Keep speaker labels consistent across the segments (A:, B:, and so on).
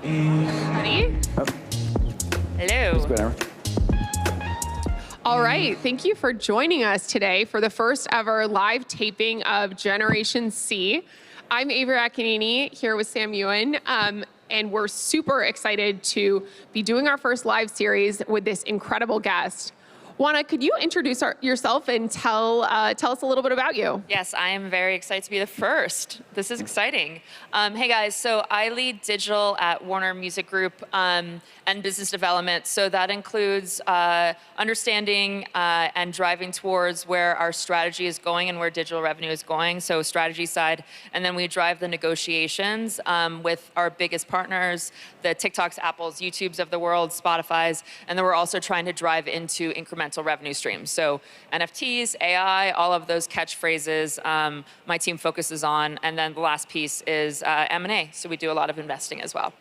A: Ready?
B: Oh,
A: Hello.
B: whatever.
A: All right. Thank you for joining us today for the first ever live taping of Generation C. I'm Avery Akinini here with Sam Ewen, and we're super excited to be doing our first live series with this incredible guest. Juana, could you introduce yourself and tell us a little bit about you?
C: Yes, I am very excited to be the first. This is exciting. Hey guys, so I lead digital at Warner Music Group and business development. So that includes understanding and driving towards where our strategy is going and where digital revenue is going. So strategy side, and then we drive the negotiations with our biggest partners, the TikToks, Apples, YouTubes of the world, Spotify's, and then we're also trying to drive into incremental revenue streams. So NFTs, AI, all of those catchphrases my team focuses on. And then the last piece is M&A. So we do a lot of investing as well.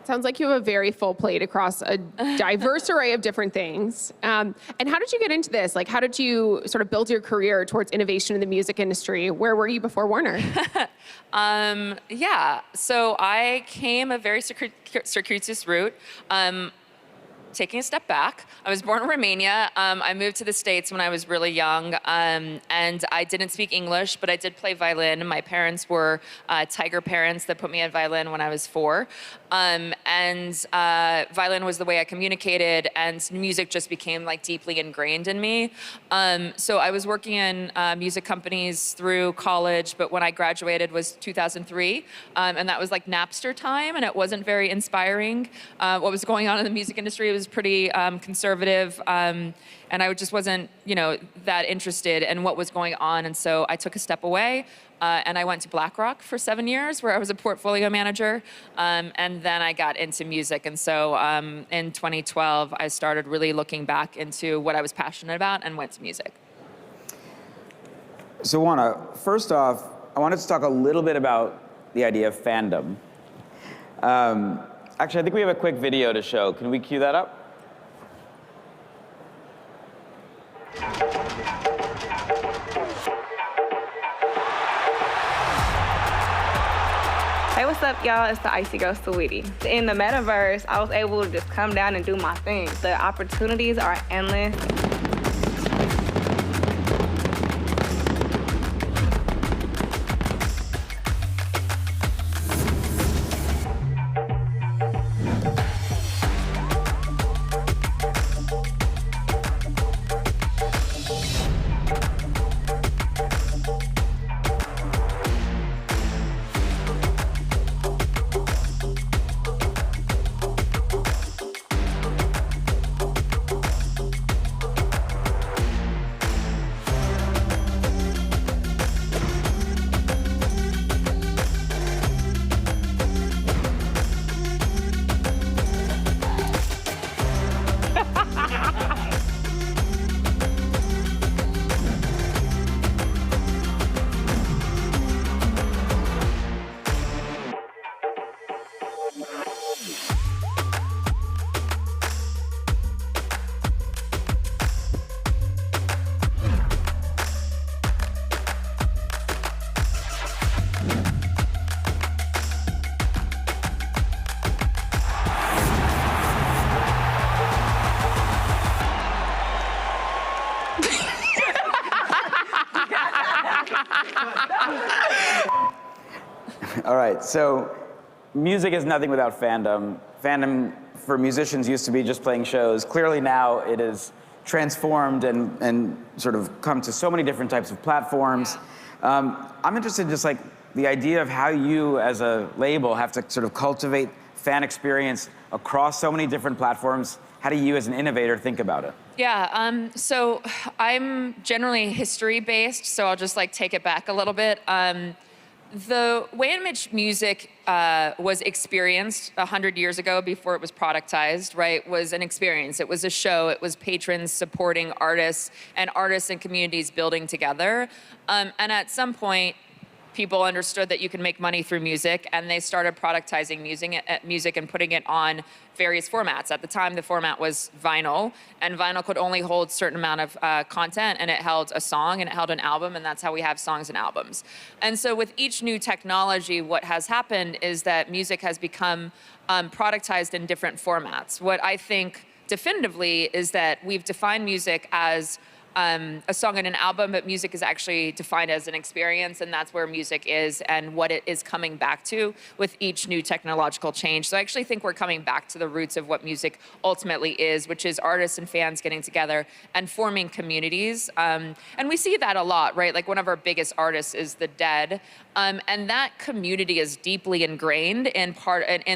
A: Sounds like you have a very full plate across a diverse array of different things. And how did you get into this? Like, how did you sort of build your career towards innovation in the music industry? Where were you before Warner?
C: Yeah, so I came a very circuitous route. Taking a step back, I was born in Romania. I moved to the States when I was really young, and I didn't speak English, but I did play violin. My parents were tiger parents that put me at violin when I was 4. Violin was the way I communicated, and music just became like deeply ingrained in me. So I was working in music companies through college, but when I graduated was 2003, and that was like Napster time, and it wasn't very inspiring. What was going on in the music industry was pretty conservative, and I just wasn't, that interested in what was going on. And so I took a step away, and I went to BlackRock for 7 years, where I was a portfolio manager, and then I got into music. And so in 2012, I started really looking back into what I was passionate about and went to music.
B: So Juana, first off, I wanted to talk a little bit about the idea of fandom. Actually, I think we have a quick video to show. Can we cue that up?
D: Hey, what's up, y'all? It's the Icy Girl, Sweetie. In the Metaverse, I was able to just come down and do my thing. The opportunities are endless.
B: All right, so music is nothing without fandom. Fandom for musicians used to be just playing shows. Clearly now it is transformed and sort of come to so many different types of platforms. I'm interested in just like the idea of how you as a label have to sort of cultivate fan experience across so many different platforms. How do you as an innovator think about it?
C: Yeah, so I'm generally history-based, so I'll just like take it back a little bit. The way in which music was experienced 100 years ago before it was productized, right, was an experience. It was a show. It was patrons supporting artists and communities building together. And at some point, people understood that you can make money through music, and they started productizing music and putting it on various formats. At the time, the format was vinyl, and vinyl could only hold a certain amount of content, and it held a song, and it held an album, and that's how we have songs and albums. And so with each new technology, what has happened is that music has become productized in different formats. What I think definitively is that we've defined music as a song and an album, but music is actually defined as an experience, and that's where music is and what it is coming back to with each new technological change. So I actually think we're coming back to the roots of what music ultimately is, which is artists and fans getting together and forming communities. And we see that a lot, right? Like one of our biggest artists is The Dead. And that community is deeply ingrained in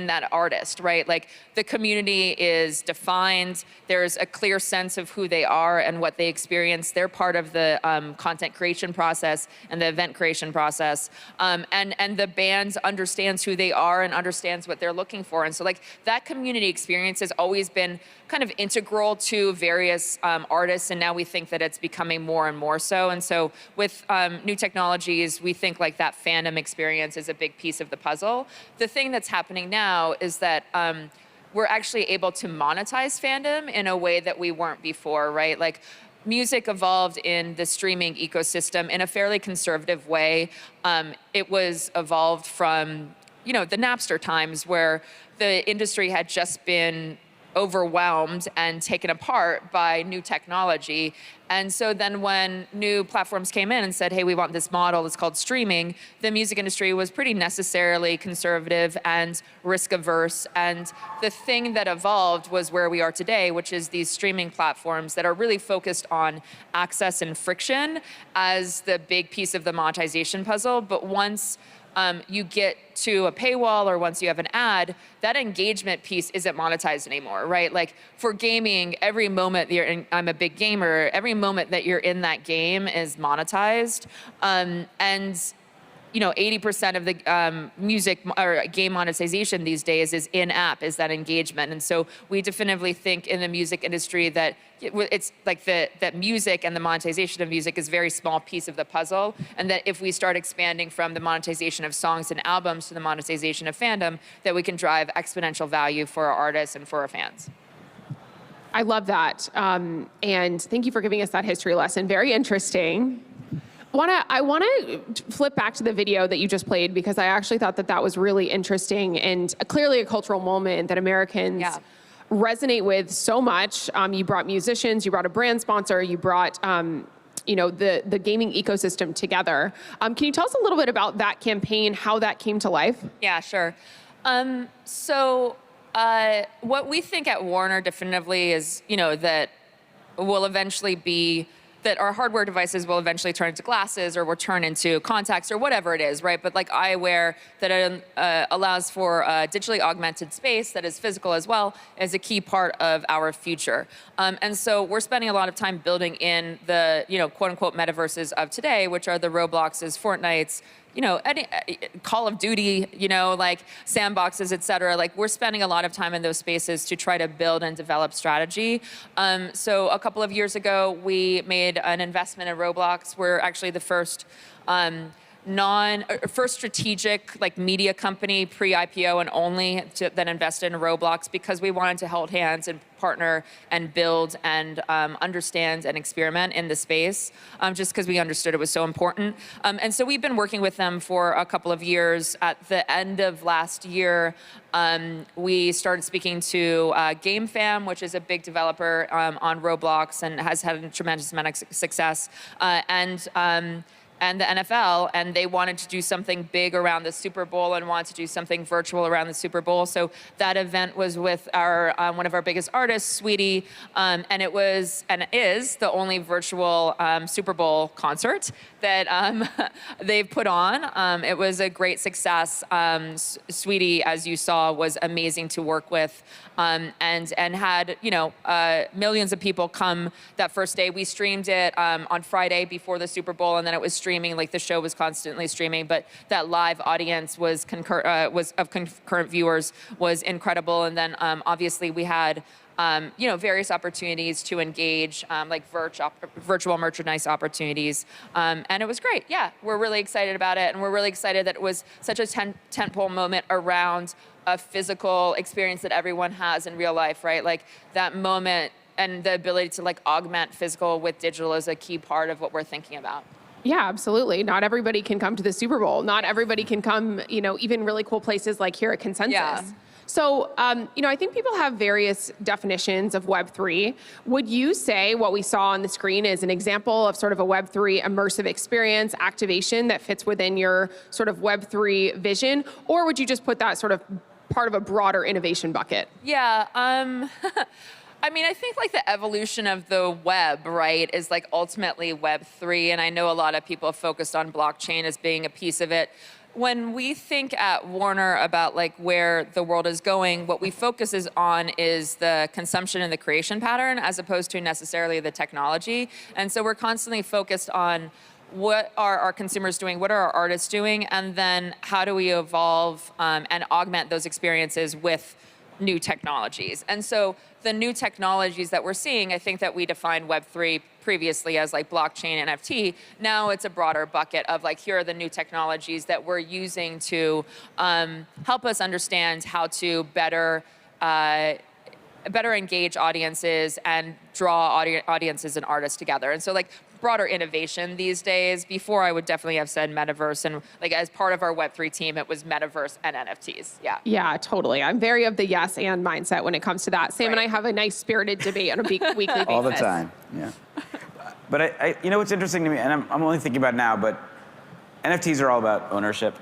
C: that artist, right? Like the community is defined. There's a clear sense of who they are and what they experience. They're part of the content creation process and the event creation process. And the band understands who they are and understands what they're looking for. And so like that community experience has always been kind of integral to various artists, and now we think that it's becoming more and more so. And so with new technologies, we think like that fandom experience is a big piece of the puzzle. The thing that's happening now is that we're actually able to monetize fandom in a way that we weren't before, right? Like music evolved in the streaming ecosystem in a fairly conservative way. It was evolved from, the Napster times where the industry had just been overwhelmed and taken apart by new technology. And so then when new platforms came in and said, hey, we want this model, it's called streaming, the music industry was pretty necessarily conservative and risk averse. And the thing that evolved was where we are today, which is these streaming platforms that are really focused on access and friction as the big piece of the monetization puzzle. But once you get to a paywall or once you have an ad, that engagement piece isn't monetized anymore, right? Like for gaming, every moment I'm a big gamer, every moment that you're in that game is monetized. And 80% of the music or game monetization these days is in-app, is that engagement. And so we definitively think in the music industry that it's like that music and the monetization of music is a very small piece of the puzzle. And that if we start expanding from the monetization of songs and albums to the monetization of fandom, that we can drive exponential value for our artists and for our fans.
A: I love that. And thank you for giving us that history lesson. Very interesting. I want to flip back to the video that you just played, because I actually thought that was really interesting and clearly a cultural moment that Americans resonate with so much. You brought musicians, you brought a brand sponsor, you brought the gaming ecosystem together. Can you tell us a little bit about that campaign, how that came to life?
C: Yeah, sure. What we think at Warner definitively is, that will eventually be that our hardware devices will eventually turn into glasses or will turn into contacts or whatever it is, right? But like eyewear that allows for digitally augmented space that is physical as well is a key part of our future. And so we're spending a lot of time building in the, quote unquote metaverses of today, which are the Robloxes, Fortnites, any Call of Duty, like sandboxes, et cetera. Like we're spending a lot of time in those spaces to try to build and develop strategy. So a couple of years ago, we made an investment in Roblox. We're actually the first first strategic like media company pre-IPO and only that invested in Roblox, because we wanted to hold hands and partner and build and understand and experiment in the space, just because we understood it was so important. And so we've been working with them for a couple of years. At the end of last year, we started speaking to GameFam, which is a big developer on Roblox and has had a tremendous amount of success, and the NFL, and they wanted to do something big around the Super Bowl and wanted to do something virtual around the Super Bowl. So that event was with our one of our biggest artists, Sweetie, and it was and is the only virtual Super Bowl concert that they've put on. It was a great success. Sweetie, as you saw, was amazing to work with, and had millions of people come that first day. We streamed it on Friday before the Super Bowl, and then it was streaming, like the show was constantly streaming, but that live audience was concurrent viewers was incredible. And then obviously we had various opportunities to engage, like virtual merchandise opportunities. And it was great. Yeah, we're really excited about it. And we're really excited that it was such a tentpole moment around a physical experience that everyone has in real life, right? Like that moment and the ability to like augment physical with digital is a key part of what we're thinking about.
A: Yeah, absolutely. Not everybody can come to the Super Bowl. Not everybody can come, even really cool places like here at Consensus.
C: Yeah.
A: So, I think people have various definitions of Web3. Would you say what we saw on the screen is an example of sort of a Web3 immersive experience activation that fits within your sort of Web3 vision? Or would you just put that sort of part of a broader innovation bucket?
C: Yeah. I think like the evolution of the web, right, is like ultimately Web3. And I know a lot of people focused on blockchain as being a piece of it. When we think at Warner about like where the world is going, what we focus on is the consumption and the creation pattern as opposed to necessarily the technology. And so we're constantly focused on what are our consumers doing, what are our artists doing, and then how do we evolve and augment those experiences with new technologies. And so the new technologies that we're seeing, I think that we defined Web3 previously as like blockchain, NFT. Now it's a broader bucket of like, here are the new technologies that we're using to help us understand how to better engage audiences and draw audiences and artists together. And so like broader innovation these days. Before I would definitely have said Metaverse, and like as part of our Web3 team, it was Metaverse and NFTs. Yeah.
A: Yeah, totally. I'm very of the yes and mindset when it comes to that. Sam and I have a nice spirited debate on a weekly basis.
B: All the time, yeah. But I what's interesting to me, and I'm only thinking about it now, but NFTs are all about ownership.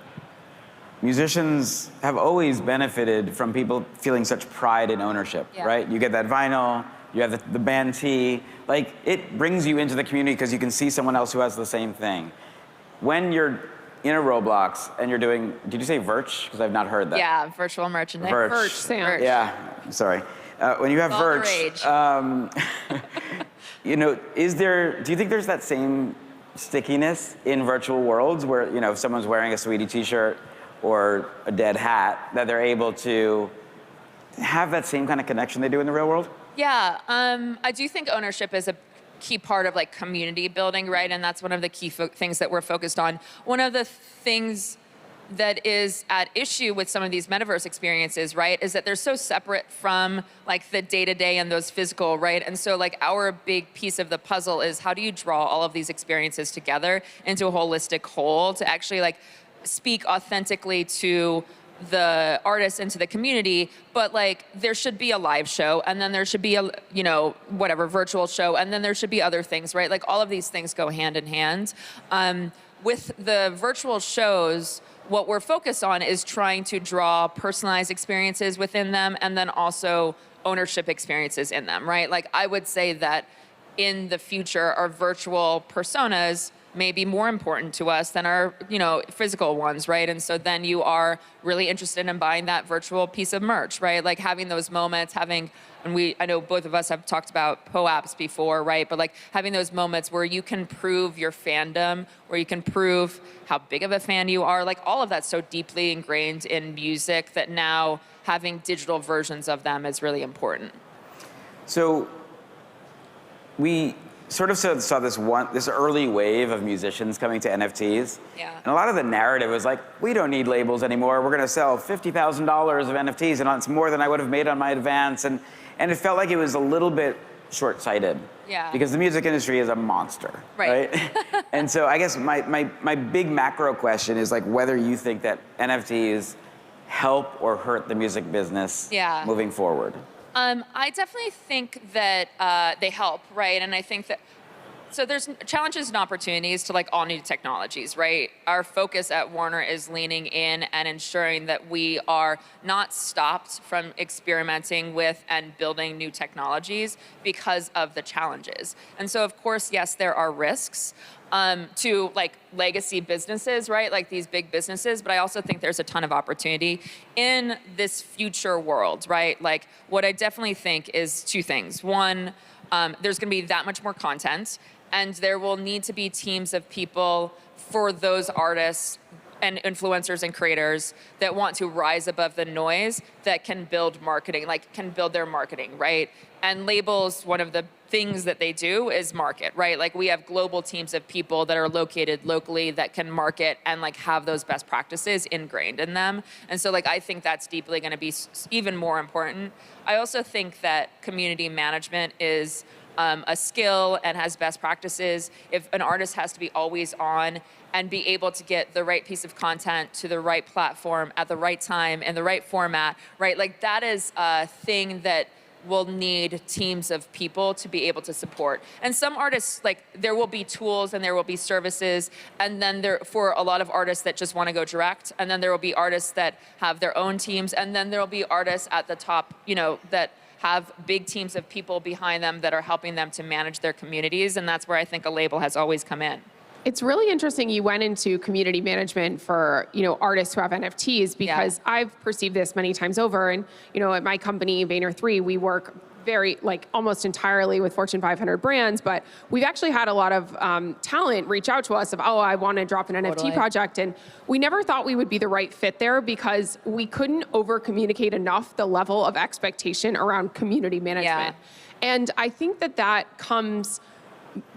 B: Musicians have always benefited from people feeling such pride in ownership, right? You get that vinyl, you have the band tee. Like, it brings you into the community because you can see someone else who has the same thing. When you're in a Roblox and you're doing, did you say Virch? Because I've not heard that.
C: Yeah, virtual merchandise.
A: Virch, Sam.
C: Virch.
B: Yeah, sorry. When you have
C: All
B: Virch,
C: the
B: do you think there's that same stickiness in virtual worlds where, if someone's wearing a Sweetie t-shirt or a Dead hat, that they're able to have that same kind of connection they do in the real world?
C: Yeah, I do think ownership is a key part of like community building, right? And that's one of the key things that we're focused on. One of the things that is at issue with some of these metaverse experiences, right, is that they're so separate from like the day-to-day and those physical, right? And so like our big piece of the puzzle is how do you draw all of these experiences together into a holistic whole to actually like speak authentically to the artists and to the community, but like there should be a live show and then there should be a, virtual show and then there should be other things, right? Like all of these things go hand in hand. With the virtual shows, what we're focused on is trying to draw personalized experiences within them and then also ownership experiences in them, right? Like I would say that in the future, our virtual personas may be more important to us than our, physical ones, right? And so then you are really interested in buying that virtual piece of merch, right? Like having those moments, I know both of us have talked about POAPs before, right? But like having those moments where you can prove your fandom, where you can prove how big of a fan you are, like all of that's so deeply ingrained in music that now having digital versions of them is really important.
B: So we sort of saw this early wave of musicians coming to NFTs.
C: Yeah.
B: And a lot of the narrative was like, we don't need labels anymore. We're going to sell $50,000 of NFTs, and it's more than I would have made on my advance. And it felt like it was a little bit short-sighted.
C: Yeah.
B: Because the music industry is a monster.
C: Right.
B: And so I guess my big macro question is like whether you think that NFTs help or hurt the music business moving forward.
C: I definitely think that they help, right? And I think that, so there's challenges and opportunities to like all new technologies, right? Our focus at Warner is leaning in and ensuring that we are not stopped from experimenting with and building new technologies because of the challenges. And so of course, yes, there are risks to like legacy businesses, right? Like these big businesses, but I also think there's a ton of opportunity in this future world, right? Like what I definitely think is two things. One, there's gonna be that much more content and there will need to be teams of people for those artists and influencers and creators that want to rise above the noise that can build marketing, like can build their marketing, right? And labels, one of the things that they do is market, right? Like we have global teams of people that are located locally that can market and like have those best practices ingrained in them. And so like I think that's deeply going to be even more important. I also think that community management is a skill and has best practices. If an artist has to be always on and be able to get the right piece of content to the right platform at the right time in the right format, right? Like that is a thing that will need teams of people to be able to support. And some artists, like there will be tools and there will be services, and then there for a lot of artists that just want to go direct, and then there will be artists that have their own teams, and then there will be artists at the top, you know, that have big teams of people behind them that are helping them to manage their communities, and that's where I think a label has always come in.
A: It's really interesting you went into community management for, you know, artists who have NFTs, because I've perceived this many times over. And, you know, at my company, Vayner3, we work very, like almost entirely with Fortune 500 brands, but we've actually had a lot of talent reach out to us of, oh, I want to drop an NFT project. And we never thought we would be the right fit there because we couldn't over communicate enough the level of expectation around community management. And I think that that comes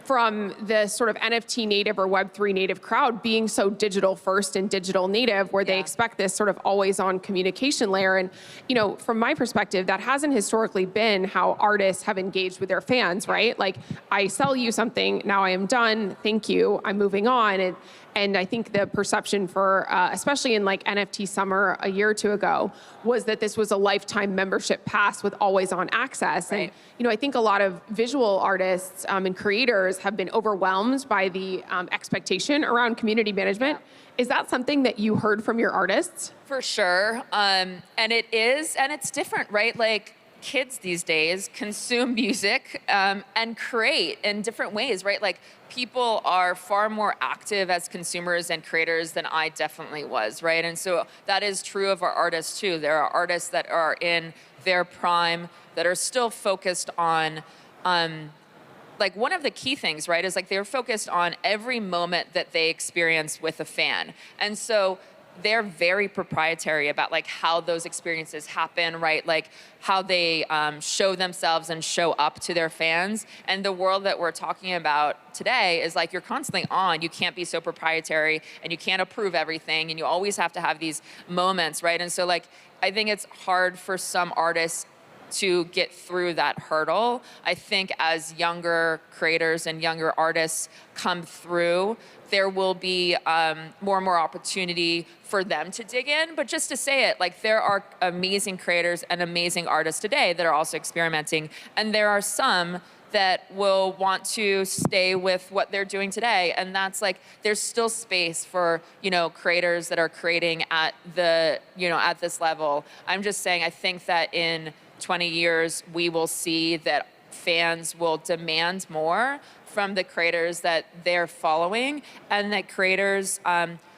A: from the sort of NFT native or Web3 native crowd being so digital first and digital native, where they expect this sort of always on communication layer. And, you know, from my perspective, that hasn't historically been how artists have engaged with their fans, right? Like, I sell you something, now I am done, thank you, I'm moving on. And I think the perception for, especially in like NFT summer a year or two ago, was that this was a lifetime membership pass with always on access.
C: Right.
A: And, you know, I think a lot of visual artists and creators have been overwhelmed by the expectation around community management. Is that something that you heard from your artists?
C: For sure, and it is, and it's different, right? Like, kids these days consume music and create in different ways, right? Like people are far more active as consumers and creators than I definitely was, right? And so that is true of our artists too. There are artists that are in their prime that are still focused on like one of the key things, right, is like they're focused on every moment that they experience with a fan. And so they're very proprietary about like how those experiences happen, right? Like how they show themselves and show up to their fans. And the world that we're talking about today is like you're constantly on. You can't be so proprietary and you can't approve everything, and you always have to have these moments, right? And so like I think it's hard for some artists to get through that hurdle. I think as younger creators and younger artists come through, there will be more and more opportunity for them to dig in. But just to say it, like there are amazing creators and amazing artists today that are also experimenting. And there are some that will want to stay with what they're doing today. And that's like, there's still space for, you know, creators that are creating at the, you know, at this level. I'm just saying, I think that in 20 years, we will see that fans will demand more from the creators that they're following, and that creators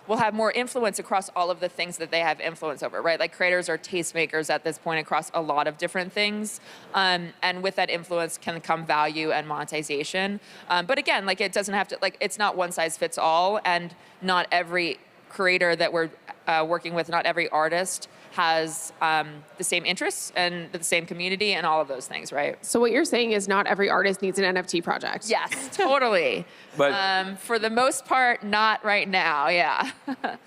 C: will have more influence across all of the things that they have influence over, right? Like creators are tastemakers at this point across a lot of different things. And with that influence can come value and monetization. But again, like it doesn't have to, like it's not one size fits all, and not every creator that we're working with, not every artist has the same interests and the same community and all of those things, right?
A: So what you're saying is not every artist needs an NFT project.
C: Yes, totally.
B: But
C: for the most part, not right now, yeah.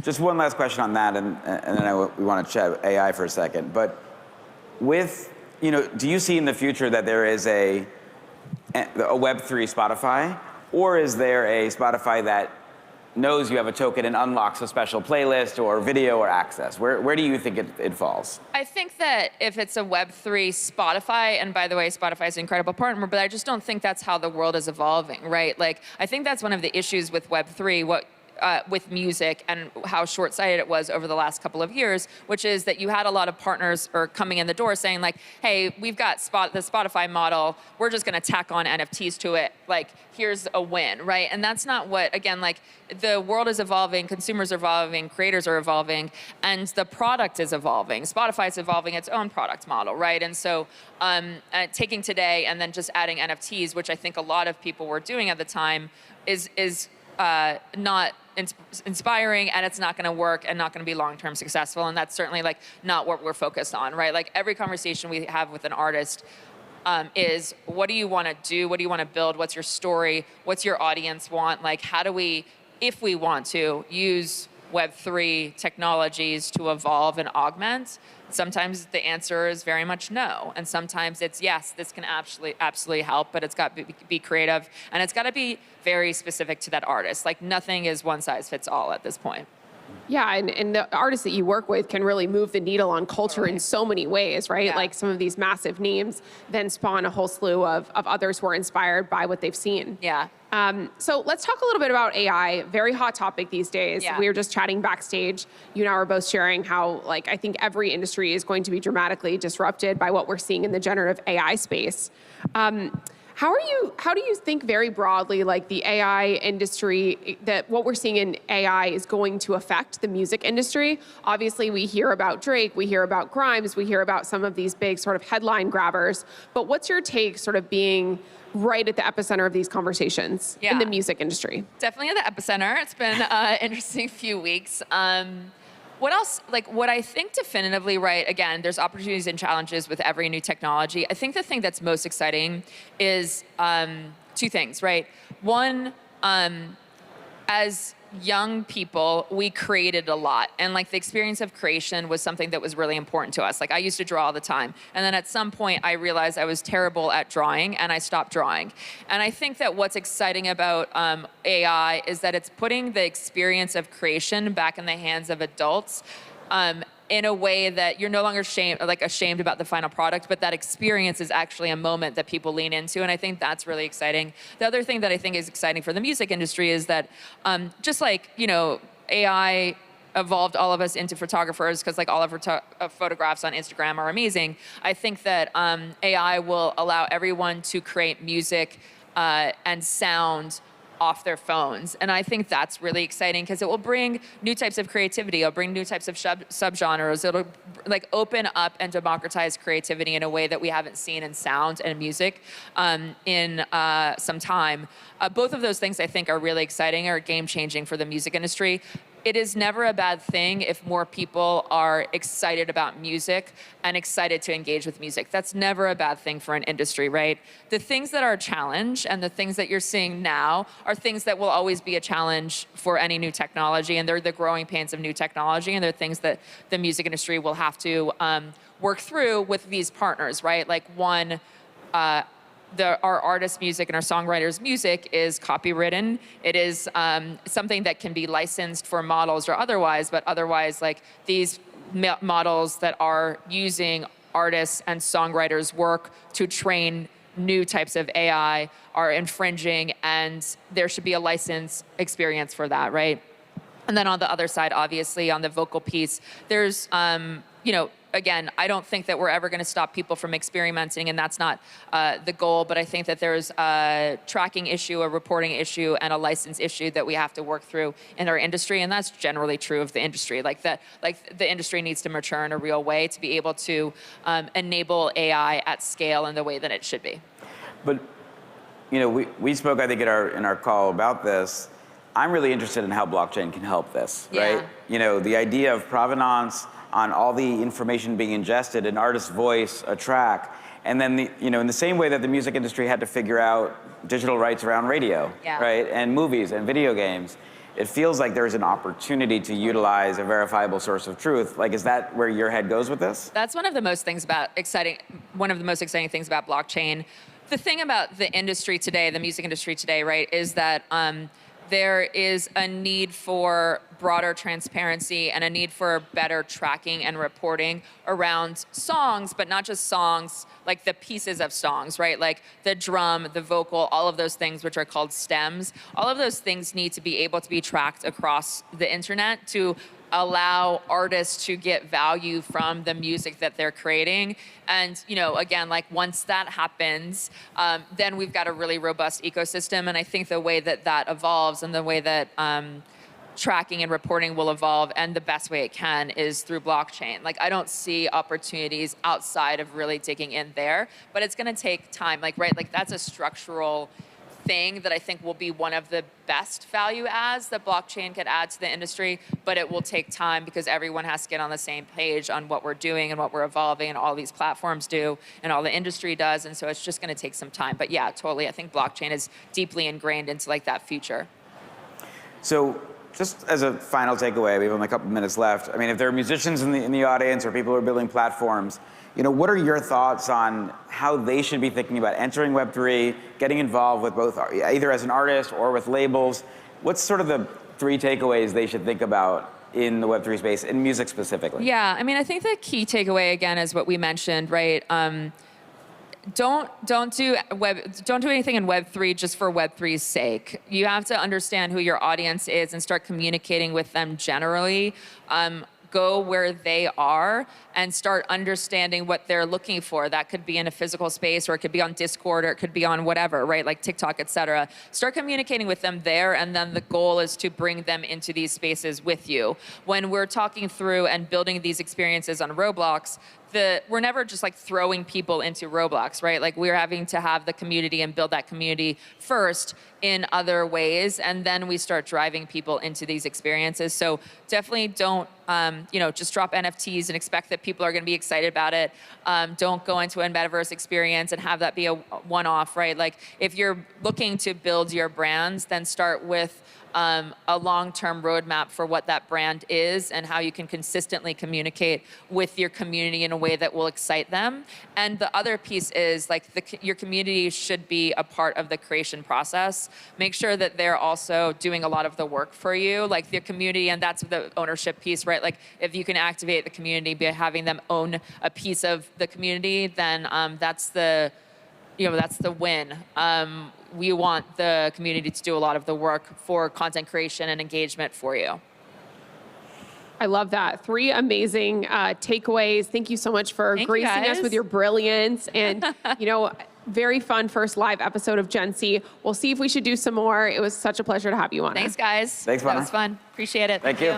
B: just one last question on that, and then we want to chat AI for a second. But with, you know, do you see in the future that there is a Web3 Spotify, or is there a Spotify that knows you have a token and unlocks a special playlist or video or access? Where do you think it falls?
C: I think that if it's a Web3 Spotify, and by the way, Spotify is an incredible partner, but I just don't think that's how the world is evolving, right? Like, I think that's one of the issues with Web3, with music and how short-sighted it was over the last couple of years, which is that you had a lot of partners or coming in the door saying like, hey, we've got the Spotify model, we're just gonna tack on NFTs to it, like here's a win, right? And that's not what, again, like the world is evolving, consumers are evolving, creators are evolving, and the product is evolving. Spotify is evolving its own product model, right? And so taking today and then just adding NFTs, which I think a lot of people were doing at the time, is not inspiring, and it's not going to work and not going to be long-term successful. And that's certainly like not what we're focused on, right? Like every conversation we have with an artist is, what do you want to do? What do you want to build? What's your story? What's your audience want? Like, how do we, if we want to, use Web3 technologies to evolve and augment? Sometimes the answer is very much no. And sometimes it's, yes, this can absolutely help, but it's got to be creative, and it's got to be very specific to that artist. Like, nothing is one size fits all at this point.
A: Yeah, and the artists that you work with can really move the needle on culture in so many ways, right?
C: Yeah.
A: Like some of these massive names then spawn a whole slew of others who are inspired by what they've seen.
C: Yeah.
A: So let's talk a little bit about AI. Very hot topic these days.
C: Yeah.
A: We were just chatting backstage. You and I were both sharing how, like, I think every industry is going to be dramatically disrupted by what we're seeing in the generative AI space. How do you think very broadly, like the AI industry, that what we're seeing in AI is going to affect the music industry? Obviously, we hear about Drake, we hear about Grimes, we hear about some of these big sort of headline grabbers. But what's your take sort of being right at the epicenter of these conversations in the music industry?
C: Definitely at the epicenter. It's been an interesting few weeks. What else, like what I think definitively, right, again, there's opportunities and challenges with every new technology. I think the thing that's most exciting is two things, right? One, as young people, we created a lot. And like the experience of creation was something that was really important to us. Like I used to draw all the time. And then at some point I realized I was terrible at drawing and I stopped drawing. And I think that what's exciting about AI is that it's putting the experience of creation back in the hands of adults in a way that you're no longer ashamed about the final product, but that experience is actually a moment that people lean into, and I think that's really exciting. The other thing that I think is exciting for the music industry is that just like, you know, AI evolved all of us into photographers because like all of our photographs on Instagram are amazing. I think that AI will allow everyone to create music and sound off their phones. And I think that's really exciting because it will bring new types of creativity. It'll bring new types of subgenres. It'll like open up and democratize creativity in a way that we haven't seen in sound and music in some time. Both of those things I think are really exciting, are game changing for the music industry. It is never a bad thing if more people are excited about music and excited to engage with music. That's never a bad thing for an industry, right? The things that are a challenge and the things that you're seeing now are things that will always be a challenge for any new technology, and they're the growing pains of new technology, and they're things that the music industry will have to work through with these partners, right? Like one, our artists' music and our songwriters' music is copywritten. It is something that can be licensed for models or otherwise, but otherwise, like these models that are using artists' and songwriters' work to train new types of AI are infringing, and there should be a license experience for that, right? And then on the other side, obviously, on the vocal piece, there's, you know, again, I don't think that we're ever going to stop people from experimenting, and that's not the goal. But I think that there's a tracking issue, a reporting issue, and a license issue that we have to work through in our industry, and that's generally true of the industry. Like the industry needs to mature in a real way to be able to enable AI at scale in the way that it should be.
B: But you know, we spoke, I think, in our call about this. I'm really interested in how blockchain can help this, right? You know, the idea of provenance on all the information being ingested, an artist's voice, a track, and then in the same way that the music industry had to figure out digital rights around radio, right, and movies and video games, it feels like there's an opportunity to utilize a verifiable source of truth. Like, is that where your head goes with this?
C: That's one of the most exciting things about blockchain. The thing about the industry today, the music industry today, right, is that there is a need for broader transparency and a need for better tracking and reporting around songs, but not just songs, like the pieces of songs, right? Like the drum, the vocal, all of those things which are called stems. All of those things need to be able to be tracked across the internet to allow artists to get value from the music that they're creating. And, you know, again, like once that happens, then we've got a really robust ecosystem. And I think the way that that evolves and the way that tracking and reporting will evolve, and the best way it can is through blockchain. Like, I don't see opportunities outside of really digging in there, but it's gonna take time. Like, right, like that's a structural thing that I think will be one of the best value adds that blockchain could add to the industry, but it will take time because everyone has to get on the same page on what we're doing and what we're evolving and all these platforms do and all the industry does. And so it's just going to take some time. But yeah, totally. I think blockchain is deeply ingrained into like that future.
B: So just as a final takeaway, we have only a couple minutes left. I mean, if there are musicians in the audience or people who are building platforms, what are your thoughts on how they should be thinking about entering Web3, getting involved with both, either as an artist or with labels? What's sort of the 3 takeaways they should think about in the Web3 space, in music specifically?
C: Yeah, I mean, I think the key takeaway again is what we mentioned, right? Don't do anything in Web3 just for Web3's sake. You have to understand who your audience is and start communicating with them generally. Go where they are and start understanding what they're looking for. That could be in a physical space, or it could be on Discord, or it could be on whatever, right? Like TikTok, et cetera. Start communicating with them there, and then the goal is to bring them into these spaces with you. When we're talking through and building these experiences on Roblox, we're never just like throwing people into Roblox, right? Like we're having to have the community and build that community first in other ways, and then we start driving people into these experiences. So definitely don't, just drop NFTs and expect that people are going to be excited about it. Don't go into a Metaverse experience and have that be a one-off, right? Like if you're looking to build your brands, then start with a long-term roadmap for what that brand is and how you can consistently communicate with your community in a way that will excite them. And the other piece is like your community should be a part of the creation process. Make sure that they're also doing a lot of the work for you, like your community, and that's the ownership piece, right? Like if you can activate the community by having them own a piece of the community, then that's the win. We want the community to do a lot of the work for content creation and engagement for you.
A: I love that. 3 amazing takeaways. Thank you so much for gracing us with your brilliance and, very fun first live episode of Gen C. We'll see if we should do some more. It was such a pleasure to have you on.
C: Thanks, guys.
B: Thanks, Mona.
C: That was fun. Appreciate it.
B: Thank you.